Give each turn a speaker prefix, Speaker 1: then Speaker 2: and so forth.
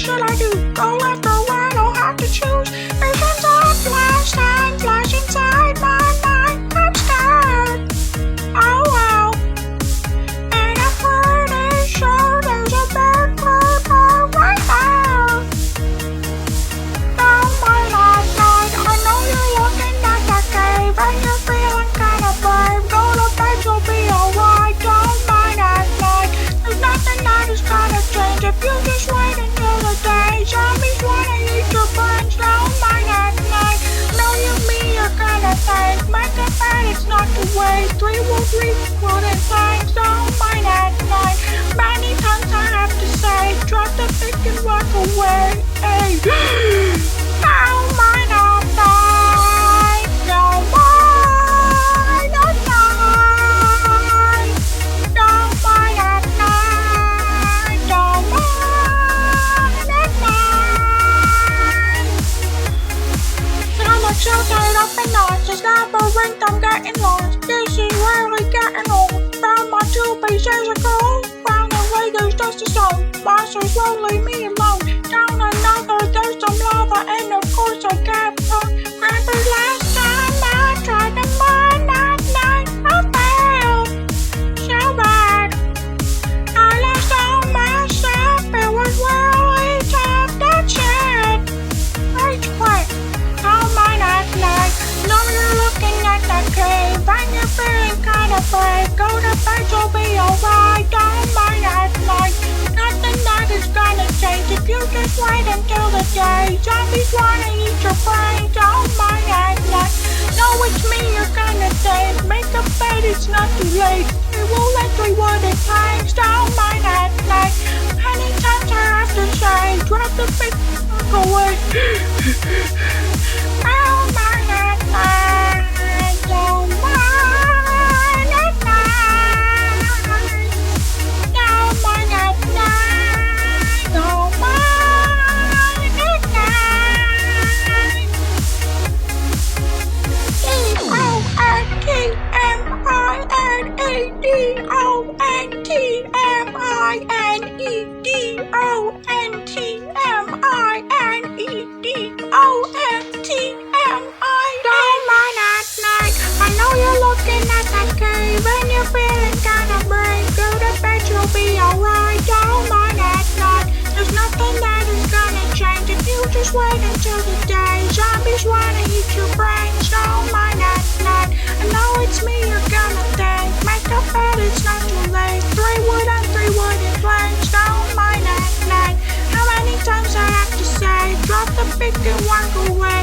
Speaker 1: should I do? Go left or right, I'll have to choose. Visions of last time flash inside my mind. I'm scared. Oh well. And I'm pretty sure there's a bad creeper right there. Now my last night, I know you're looking at that cave and you're feeling kinda brave. Go to bed, you'll be alright. Don't mind at night. There's nothing that is gonna change if you just wait until the day. Zombies wanna eat your brains. Don't mind at night. Know you me, you're gonna think. Make a bet, it's not too late. 3 will 3 wouldn't things. Don't mind at night. Many times I have to say, drop the pick and walk away. Hey. Don't mind at night. Don't mind at night. Don't mind at night. Don't mind at night. I'm so tied up in knots. This labyrinth, I'm getting lost. This is really getting old. Found my 2 pieces of gold. Found a way, there's just a stone. Monsters won't leave me alone. Down another, there's some lava, and of course I kept on. Grandpa's last time I tried to mine that night, I failed. So bad. I lost all myself. It was really tough. That's it. Rage quit. Don't mind at night. Know you're looking at that cave and you're feeling kinda brave. Go to bed, you'll be alright. Don't mind at night. Nothing that is gonna change if you just wait until the day. Zombies wanna eat your brain. Don't mind at night. Know it's me you're gonna think. Make a bet, it's not too late. It will let 3 wooden planks. Don't mind at night. Many times I have to say, drop the big fuck away. Don't mind at night. Don't mind at night. Don't mind at night. Don't mind at night. Don't mind at night. I know you're looking at that cave and you're feeling kinda brave. Go to bed, you'll be alright. Don't mind at night. There's nothing that is gonna change if you just wait until the day. Zombies wanna eat your brains. Don't mind at night. I know it's me you're gonna think. Make a bet, it's not too late. 3 wood and 3 wooden planks. Don't mind at night. How many times I have to say, drop the pick and walk away.